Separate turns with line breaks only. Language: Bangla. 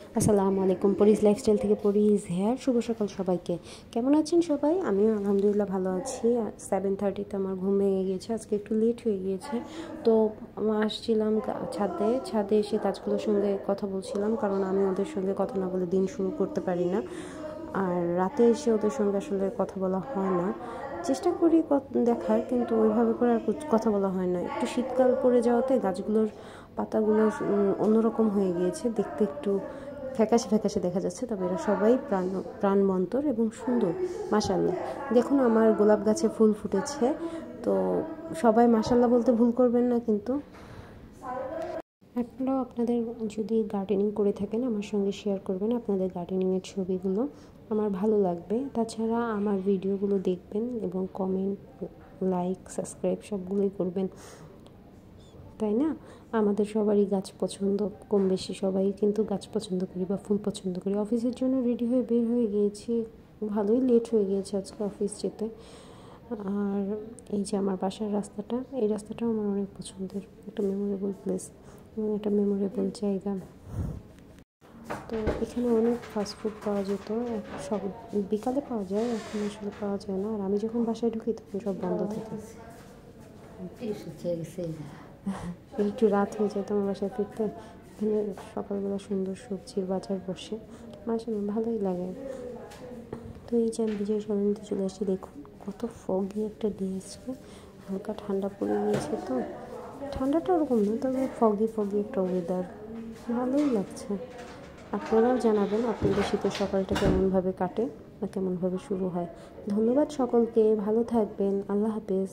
আসসালামু আলাইকুম, পরিজ লাইফস্টাইল থেকে পরিজ হেয়ার। শুভ সকাল সবাইকে। কেমন আছেন সবাই? আমিও আলহামদুলিল্লাহ ভালো আছি। 7:30তে আমার ঘুম ভেঙে গিয়েছে, আজকে একটু লেট হয়ে গিয়েছে। তো আসছিলাম ছাদে এসে গাছগুলোর সঙ্গে কথা বলছিলাম, কারণ আমি ওদের সঙ্গে কথা না বলে দিন শুরু করতে পারি না। আর রাতে এসে ওদের সঙ্গে আসলে কথা বলা হয় না, চেষ্টা করি দেখার, কিন্তু ওইভাবে করে আর কথা বলা হয় না। একটু শীতকাল পড়ে যাওয়াতে গাছগুলোর পাতাগুলো অন্যরকম হয়ে গিয়েছে, দেখতে একটু ফ্যাকাশে ফ্যাকাশে দেখা যাচ্ছে। তবে এরা সবাই প্রাণবন্তর এবং সুন্দর, মাশাআল্লাহ। দেখুন আমার গোলাপ গাছে ফুল ফুটেছে। তো সবাই মাশাআল্লাহ বলতে ভুল করবেন না কিন্তু। আপনারাও আপনাদের যদি গার্ডেনিং করে থাকেন আমার সঙ্গে শেয়ার করবেন আপনাদের গার্ডেনিংয়ের ছবিগুলো, আমার ভালো লাগবে। তাছাড়া আমার ভিডিওগুলো দেখবেন এবং কমেন্ট, লাইক, সাবস্ক্রাইব সবগুলোই করবেন, তাই না? আমাদের সবারই গাছ পছন্দ, কম বেশি সবাই কিন্তু গাছ পছন্দ করি বা ফুল পছন্দ করি। অফিসের জন্য রেডি হয়ে বের হয়ে গিয়েছি, ভালোই লেট হয়ে গিয়েছে আজকে অফিস যেতে। আর এই যে আমার বাসার রাস্তাটা, এই রাস্তাটাও আমার অনেক পছন্দের, একটা মেমোরেবল প্লেস এবং একটা মেমোরেবল জায়গা। তো এখানে অনেক ফাস্টফুড পাওয়া যেত, সব বিকালে পাওয়া যায়, এখন আসলে পাওয়া যায় না। আর আমি যখন বাসায় ঢুকি তখন সব বন্ধ থাকে। একটু রাত হয়ে যায় তোমার বাসায় ফিরতে। এখানে সকালবেলা সুন্দর সবজির বাজার বসে, মাসাল্লাহ ভালোই লাগে। তো এই যে আমি বিজয় সরণিতে চলে আসছি, দেখুন কত ফগি একটা ডে আজকে, হালকা ঠান্ডা পড়ে গিয়েছে। তো ঠান্ডাটা ওরকম না, তবে ফগি একটা ওয়েদার, ভালোই লাগছে। আপনারাও জানাবেন আপনাদের শীতের সকালটা কেমনভাবে কাটে বা কেমনভাবে শুরু হয়। ধন্যবাদ সকলকে, ভালো থাকবেন, আল্লাহ হাফেজ।